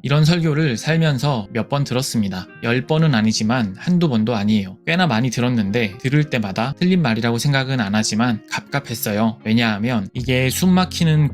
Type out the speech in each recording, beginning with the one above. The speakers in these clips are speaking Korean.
이런 설교를 살면서 몇 번 들었습니다. 10번은 아니지만 한두 번도 아니에요. 꽤나 많이 들었는데 들을 때마다 틀린 말이라고 생각은 안 하지만 갑갑했어요. 왜냐하면 이게 숨 막히는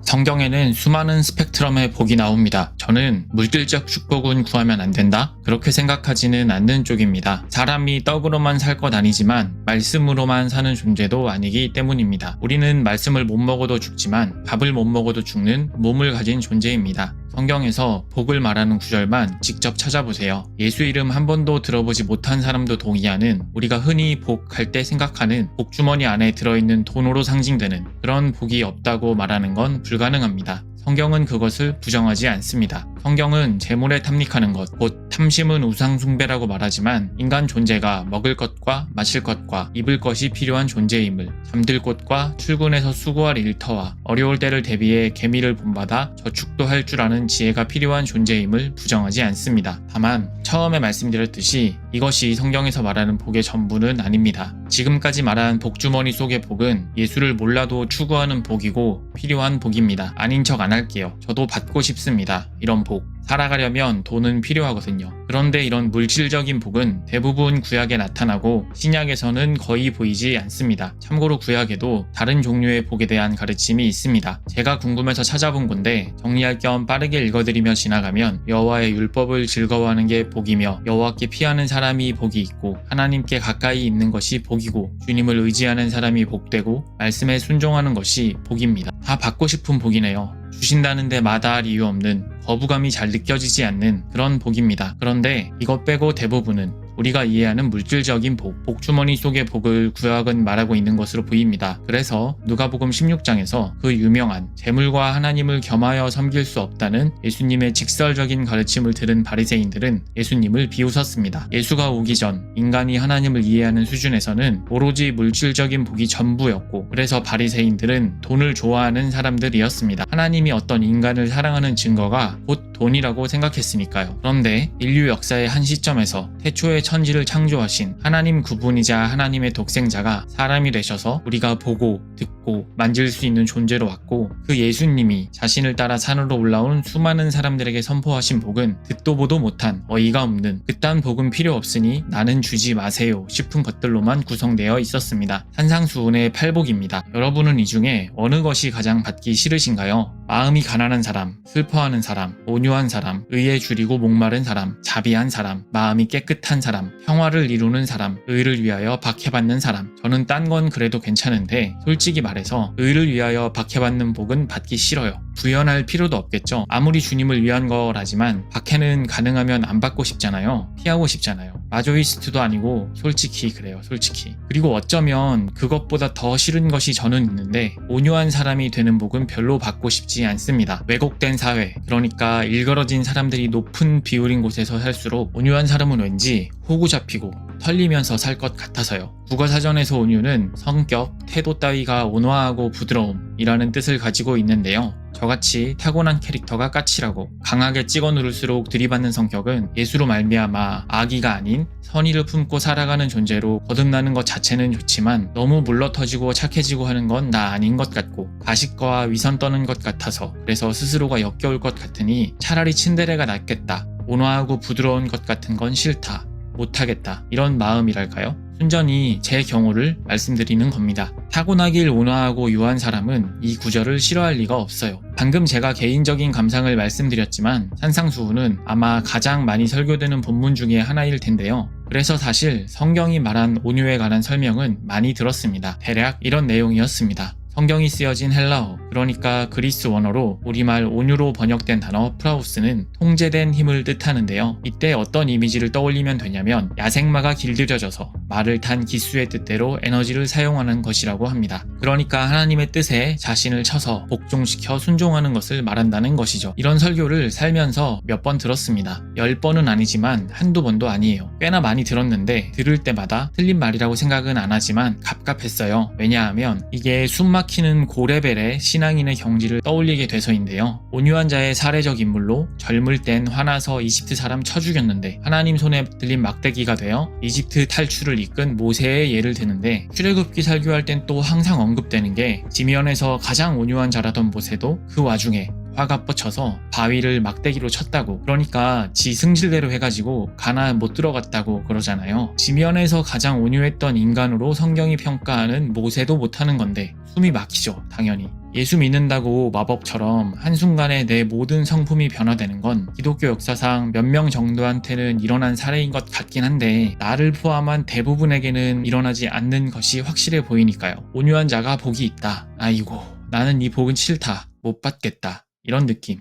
성경에는 수많은 스펙트럼의 복이 나옵니다. 저는 물질적 축복은 구하면 안 된다? 그렇게 생각하지는 않는 쪽입니다. 사람이 떡으로만 살 것 아니지만 말씀으로만 사는 존재도 아니기 때문입니다. 우리는 말씀을 못 먹어도 죽지만 밥을 못 먹어도 죽는 몸을 가진 존재입니다. 성경에서 복을 말하는 구절만 직접 찾아보세요. 예수 이름 한 번도 들어보지 못한 사람도 동의하는, 우리가 흔히 복할 때 생각하는 복주머니 안에 들어있는 돈으로 상징되는 그런 복이 없다고 말하는 건 불가능합니다. 성경은 그것을 부정하지 않습니다. 성경은 재물에 탐닉하는 것, 곧 탐심은 우상숭배라고 말하지만 인간 존재가 먹을 것과 마실 것과 입을 것이 필요한 존재임을, 잠들 곳과 출근해서 수고할 일터와 어려울 때를 대비해 계미를 본받아 저축도 할 줄 아는 지혜가 필요한 존재임을 부정하지 않습니다. 다만 처음에 말씀드렸듯이 이것이 성경에서 말하는 복의 전부는 아닙니다. 지금까지 말한 복주머니 속의 복은 예수를 몰라도 추구하는 복이고 필요한 복입니다. 아닌 척 안 할게요. 저도 받고 싶습니다. 이런 복. 살아가려면 돈은 필요하거든요. 그런데 이런 물질적인 복은 대부분 구약에 나타나고 신약에서는 거의 보이지 않습니다. 참고로 구약에도 다른 종류의 복에 대한 가르침이 있습니다. 제가 궁금해서 찾아본 건데 정리할 겸 빠르게 읽어드리며 지나가면 여호와의 율법을 즐거워하는 게 복이며 여호와께 피하는 사람이 복이 있고 하나님께 가까이 있는 것이 복이고 주님을 의지하는 사람이 복되고 말씀에 순종하는 것이 복입니다. 다 받고 싶은 복이네요. 주신다는데 마다할 이유 없는, 거부감이 잘 느껴지지 않는 그런 복입니다. 그런데 이것 빼고 대부분은 우리가 이해하는 물질적인 복, 복주머니 속의 복을 구약은 말하고 있는 것으로 보입니다. 그래서 누가복음 16장에서 그 유명한 재물과 하나님을 겸하여 섬길 수 없다는 예수님의 직설적인 가르침을 들은 바리새인들은 예수님을 비웃었습니다. 예수가 오기 전 인간이 하나님을 이해하는 수준에서는 오로지 물질적인 복이 전부였고, 그래서 바리새인들은 돈을 좋아하는 사람들이었습니다. 하나님이 어떤 인간을 사랑하는 증거가 곧 돈이라고 생각했으니까요. 그런데 인류 역사의 한 시점에서 태초에 천지를 창조하신 하나님 그분이자 하나님의 독생자가 사람이 되셔서 우리가 보고 듣고 만질 수 있는 존재로 왔고, 그 예수님이 자신을 따라 산으로 올라온 수많은 사람들에게 선포하신 복은 듣도 보도 못한 어이가 없는 그딴 복은 필요 없으니 나는 주지 마세요 싶은 것들로만 구성되어 있었습니다. 산상수훈의 팔복입니다. 여러분은 이 중에 어느 것이 가장 받기 싫으신가요? 마음이 가난한 사람, 슬퍼하는 사람, 온유한 사람, 의에 줄이고 목마른 사람, 자비한 사람, 마음이 깨끗한 사람, 평화를 이루는 사람, 의를 위하여 박해받는 사람. 저는 딴 건 그래도 괜찮은데 솔직히 말해서 의를 위하여 박해받는 복은 받기 싫어요. 구현할 필요도 없겠죠. 아무리 주님을 위한 거라지만 박해는 가능하면 안 받고 싶잖아요. 피하고 싶잖아요. 마조이스트도 아니고 솔직히 그래요. 솔직히. 그리고 어쩌면 그것보다 더 싫은 것이 저는 있는데 온유한 사람이 되는 복은 별로 받고 싶지 않습니다. 왜곡된 사회, 그러니까 일그러진 사람들이 높은 비율인 곳에서 살수록 온유한 사람은 왠지 호구 잡히고 털리면서 살 것 같아서요. 국어사전에서 온유는 성격, 태도 따위가 온화하고 부드러움이라는 뜻을 가지고 있는데요. 저같이 타고난 캐릭터가 까칠하고 강하게 찍어 누를수록 들이받는 성격은 예수로 말미암아 악의가 아닌 선의를 품고 살아가는 존재로 거듭나는 것 자체는 좋지만 너무 물러터지고 착해지고 하는 건 나 아닌 것 같고 가식과 위선 떠는 것 같아서, 그래서 스스로가 역겨울 것 같으니 차라리 츤데레가 낫겠다. 온화하고 부드러운 것 같은 건 싫다. 못하겠다. 이런 마음이랄까요? 순전히 제 경우를 말씀드리는 겁니다. 타고나길 온화하고 유한 사람은 이 구절을 싫어할 리가 없어요. 방금 제가 개인적인 감상을 말씀드렸지만 산상수훈은 아마 가장 많이 설교되는 본문 중에 하나일 텐데요. 그래서 사실 성경이 말한 온유에 관한 설명은 많이 들었습니다. 대략 이런 내용이었습니다. 성경이 쓰여진 헬라어, 그러니까 그리스 원어로 우리말 온유로 번역된 단어 프라우스는 통제된 힘을 뜻하는데요. 이때 어떤 이미지를 떠올리면 되냐면 야생마가 길들여져서 말을 탄 기수의 뜻대로 에너지를 사용하는 것이라고 합니다. 그러니까 하나님의 뜻에 자신을 쳐서 복종시켜 순종하는 것을 말한다는 것이죠. 이런 설교를 살면서 몇 번 들었습니다. 10번은 아니지만 한두 번도 아니에요. 꽤나 많이 들었는데 들을 때마다 틀린 말이라고 생각은 안 하지만 갑갑했어요. 왜냐하면 이게 숨 막히는 고레벨의 신앙인의 경지를 떠올리게 돼서인데요. 온유한 자의 사례적 인물로 젊을 땐 화나서 이집트 사람 쳐 죽였는데 하나님 손에 들린 막대기가 되어 이집트 탈출을 이끈 모세의 예를 드는데, 출애굽기 설교할 땐 또 항상 언급되는 게 지면에서 가장 온유한 자라던 모세도 그 와중에 화가 뻗쳐서 바위를 막대기로 쳤다고. 그러니까 지 승질대로 해가지고 가나 못 들어갔다고 그러잖아요. 지면에서 가장 온유했던 인간으로 성경이 평가하는 모세도 못하는 건데 숨이 막히죠, 당연히. 예수 믿는다고 마법처럼 한순간에 내 모든 성품이 변화되는 건 기독교 역사상 몇 명 정도한테는 일어난 사례인 것 같긴 한데 나를 포함한 대부분에게는 일어나지 않는 것이 확실해 보이니까요. 온유한 자가 복이 있다. 아이고, 나는 이 복은 싫다. 못 받겠다. 이런 느낌.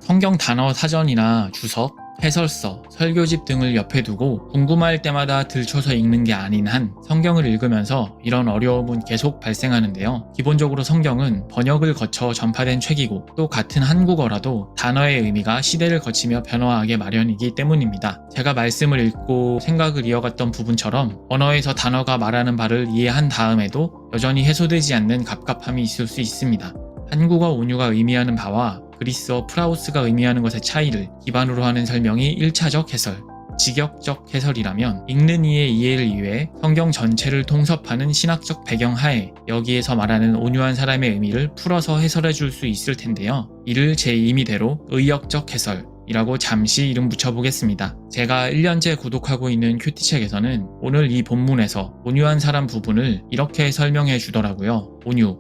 성경 단어 사전이나 주석, 해설서, 설교집 등을 옆에 두고 궁금할 때마다 들춰서 읽는 게 아닌 한 성경을 읽으면서 이런 어려움은 계속 발생하는데요. 기본적으로 성경은 번역을 거쳐 전파된 책이고 또 같은 한국어라도 단어의 의미가 시대를 거치며 변화하게 마련이기 때문입니다. 제가 말씀을 읽고 생각을 이어갔던 부분처럼 언어에서 단어가 말하는 바를 이해한 다음에도 여전히 해소되지 않는 갑갑함이 있을 수 있습니다. 한국어 온유가 의미하는 바와 그리스어 프라우스가 의미하는 것의 차이를 기반으로 하는 설명이 1차적 해설, 직역적 해설이라면 읽는 이의 이해를 위해 성경 전체를 통섭하는 신학적 배경 하에 여기에서 말하는 온유한 사람의 의미를 풀어서 해설해 줄 수 있을 텐데요. 이를 제 임의대로 의역적 해설 이라고 잠시 이름 붙여보겠습니다. 제가 1년째 구독하고 있는 큐티책에서는 오늘 이 본문에서 온유한 사람 부분을 이렇게 설명해 주더라고요. 온유,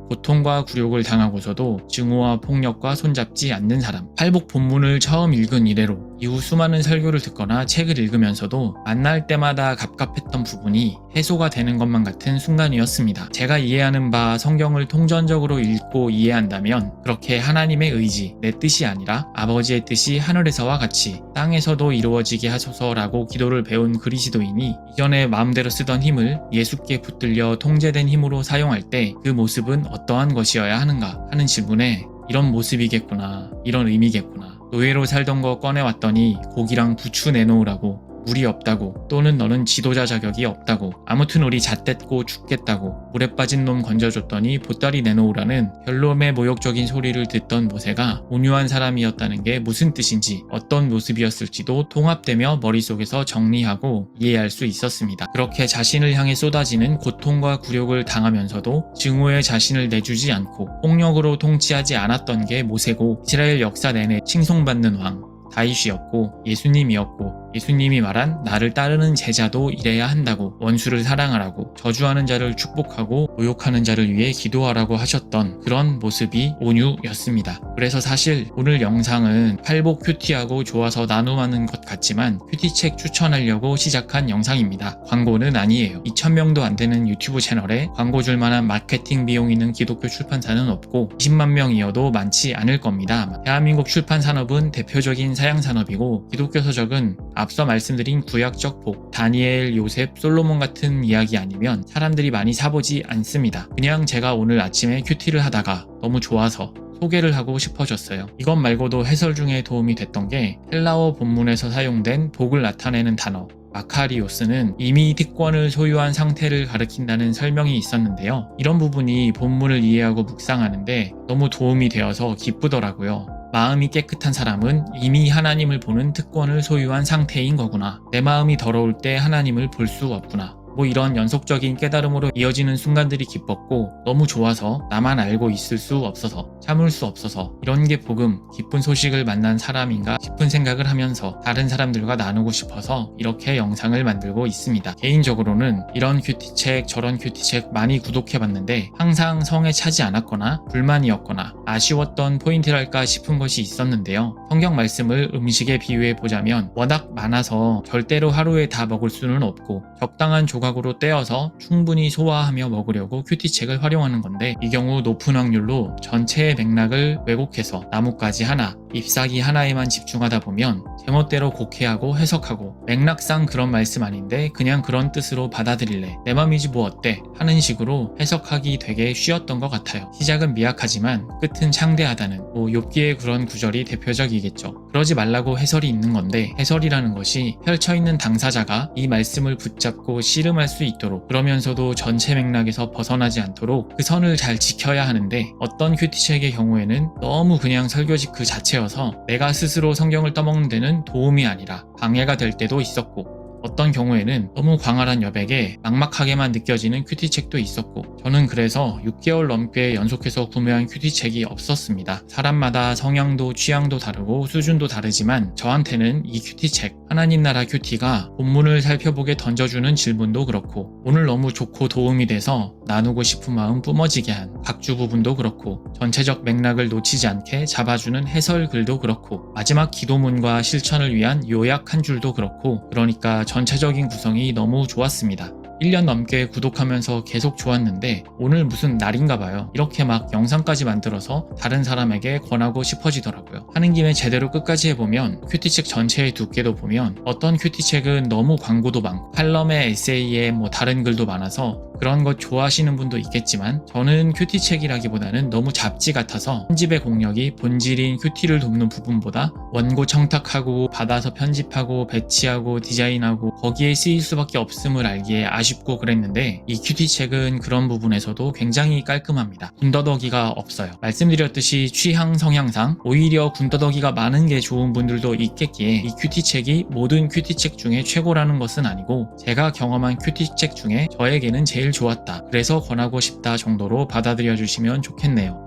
고통과 굴욕을 당하고서도 증오와 폭력과 손잡지 않는 사람. 팔복 본문을 처음 읽은 이래로 이후 수많은 설교를 듣거나 책을 읽으면서도 만날 때마다 갑갑했던 부분이 해소가 되는 것만 같은 순간이었습니다. 제가 이해하는 바 성경을 통전적으로 읽고 이해한다면 그렇게 하나님의 의지, 내 뜻이 아니라 아버지의 뜻이 하늘에서와 같이 땅에서도 이루어지게 하소서라고 기도를 배운 그리스도인이 이전에 마음대로 쓰던 힘을 예수께 붙들려 통제된 힘으로 사용할 때 그 모습은 어떠한 것이어야 하는가 하는 질문에 이런 모습이겠구나, 이런 의미겠구나. 노예로 살던 거 꺼내왔더니 고기랑 부추 내놓으라고, 물이 없다고, 또는 너는 지도자 자격이 없다고, 아무튼 우리 잣됐고 죽겠다고, 물에 빠진 놈 건져줬더니 보따리 내놓으라는 별놈의 모욕적인 소리를 듣던 모세가 온유한 사람이었다는 게 무슨 뜻인지, 어떤 모습이었을지도 통합되며 머릿속에서 정리하고 이해할 수 있었습니다. 그렇게 자신을 향해 쏟아지는 고통과 굴욕을 당하면서도 증오에 자신을 내주지 않고 폭력으로 통치하지 않았던 게 모세고, 이스라엘 역사 내내 칭송받는 왕 다윗이었고 예수님이었고, 예수님이 말한 나를 따르는 제자도 이래야 한다고, 원수를 사랑하라고, 저주하는 자를 축복하고 모욕하는 자를 위해 기도하라고 하셨던 그런 모습이 온유였습니다. 그래서 사실 오늘 영상은 팔복 큐티하고 좋아서 나눔하는 것 같지만 큐티책 추천하려고 시작한 영상입니다. 광고는 아니에요. 2,000명도 안 되는 유튜브 채널에 광고 줄 만한 마케팅 비용 있는 기독교 출판사는 없고 20만 명이어도 많지 않을 겁니다. 대한민국 출판 산업은 대표적인 사양 산업이고 기독교 서적은 앞서 말씀드린 구약적 복, 다니엘, 요셉, 솔로몬 같은 이야기 아니면 사람들이 많이 사보지 않습니다. 그냥 제가 오늘 아침에 큐티를 하다가 너무 좋아서 소개를 하고 싶어졌어요. 이것 말고도 해설 중에 도움이 됐던 게 헬라어 본문에서 사용된 복을 나타내는 단어 마카리오스는 이미 특권을 소유한 상태를 가리킨다는 설명이 있었는데요. 이런 부분이 본문을 이해하고 묵상하는데 너무 도움이 되어서 기쁘더라고요. 마음이 깨끗한 사람은 이미 하나님을 보는 특권을 소유한 상태인 거구나. 내 마음이 더러울 때 하나님을 볼 수 없구나. 이런 연속적인 깨달음으로 이어지는 순간들이 기뻤고 너무 좋아서 나만 알고 있을 수 없어서 참을 수 없어서 이런 게 복음, 기쁜 소식을 만난 사람인가 싶은 생각을 하면서 다른 사람들과 나누고 싶어서 이렇게 영상을 만들고 있습니다. 개인적으로는 이런 큐티책 저런 큐티책 많이 구독해봤는데 항상 성에 차지 않았거나 불만이었거나 아쉬웠던 포인트랄까 싶은 것이 있었는데요. 성경 말씀을 음식에 비유해보자면 워낙 많아서 절대로 하루에 다 먹을 수는 없고 적당한 조각으로 떼어서 충분히 소화하며 먹으려고 큐티책을 활용하는 건데 이 경우 높은 확률로 전체의 맥락을 왜곡해서 나뭇가지 하나, 잎사귀 하나에만 집중하다 보면 제멋대로 곡해하고 해석하고 맥락상 그런 말씀 아닌데 그냥 그런 뜻으로 받아들일래, 내 맘이지 뭐 어때 하는 식으로 해석하기 되게 쉬웠던 것 같아요. 시작은 미약하지만 끝은 창대하다는 욥기의 그런 구절이 대표적이겠죠. 그러지 말라고 해설이 있는 건데 해설이라는 것이 펼쳐있는 당사자가 이 말씀을 붙잡고 씨름할 수 있도록 그러면서도 전체 맥락에서 벗어나지 않도록 그 선을 잘 지켜야 하는데 어떤 큐티책의 경우에는 너무 그냥 설교집 그 자체여서 내가 스스로 성경을 떠먹는 데는 도움이 아니라 방해가 될 때도 있었고 어떤 경우에는 너무 광활한 여백에 막막하게만 느껴지는 큐티책도 있었고, 저는 그래서 6개월 넘게 연속해서 구매한 큐티책이 없었습니다. 사람마다 성향도 취향도 다르고 수준도 다르지만 저한테는 이 큐티책, 하나님 나라 큐티가 본문을 살펴보게 던져주는 질문도 그렇고, 오늘 너무 좋고 도움이 돼서 나누고 싶은 마음 뿜어지게 한 각주 부분도 그렇고, 전체적 맥락을 놓치지 않게 잡아주는 해설글도 그렇고, 마지막 기도문과 실천을 위한 요약 한 줄도 그렇고, 그러니까 전체적인 구성이 너무 좋았습니다. 1년 넘게 구독하면서 계속 좋았는데 오늘 무슨 날인가 봐요. 이렇게 막 영상까지 만들어서 다른 사람에게 권하고 싶어지더라고요. 하는 김에 제대로 끝까지 해보면 큐티책 전체의 두께도 보면 어떤 큐티책은 너무 광고도 많고 칼럼에 에세이에 다른 글도 많아서 그런 것 좋아하시는 분도 있겠지만, 저는 큐티책이라기보다는 너무 잡지 같아서 편집의 공력이 본질인 큐티를 돕는 부분보다 원고 청탁하고 받아서 편집하고 배치하고 디자인하고 거기에 쓰일 수밖에 없음을 알기에 아쉽고 그랬는데, 이 큐티책은 그런 부분에서도 굉장히 깔끔합니다. 군더더기가 없어요. 말씀드렸듯이 취향 성향상 오히려 군더더기가 많은 게 좋은 분들도 있겠기에 이 큐티책이 모든 큐티책 중에 최고라는 것은 아니고, 제가 경험한 큐티책 중에 저에게는 제일 좋았다, 그래서 권하고 싶다 정도로 받아들여 주시면 좋겠네요.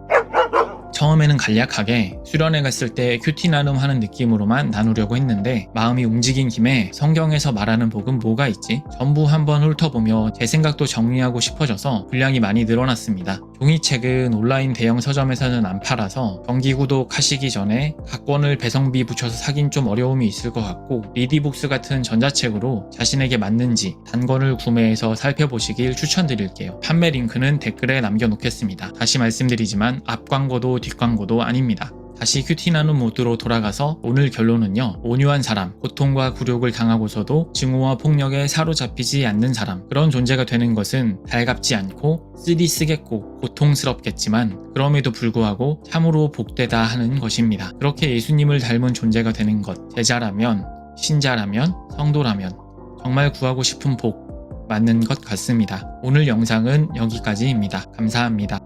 처음에는 간략하게 수련회 갔을 때 큐티 나눔 하는 느낌으로만 나누려고 했는데, 마음이 움직인 김에 성경에서 말하는 복은 뭐가 있지? 전부 한번 훑어보며 제 생각도 정리하고 싶어져서 분량이 많이 늘어났습니다. 종이책은 온라인 대형 서점에서는 안 팔아서 정기 구독하시기 전에 각 권을 배송비 붙여서 사긴 좀 어려움이 있을 것 같고, 리디북스 같은 전자책으로 자신에게 맞는지 단권을 구매해서 살펴보시길 추천드릴게요. 판매 링크는 댓글에 남겨놓겠습니다. 다시 말씀드리지만 앞 광고도 뒷 광고도 아닙니다. 다시 큐티 나눔 모드로 돌아가서 오늘 결론은요, 온유한 사람, 고통과 굴욕을 당하고서도 증오와 폭력에 사로잡히지 않는 사람, 그런 존재가 되는 것은 달갑지 않고 쓰디쓰겠고 고통스럽겠지만 그럼에도 불구하고 참으로 복되다 하는 것입니다. 그렇게 예수님을 닮은 존재가 되는 것, 제자라면, 신자라면, 성도라면 정말 구하고 싶은 복 맞는 것 같습니다. 오늘 영상은 여기까지입니다. 감사합니다.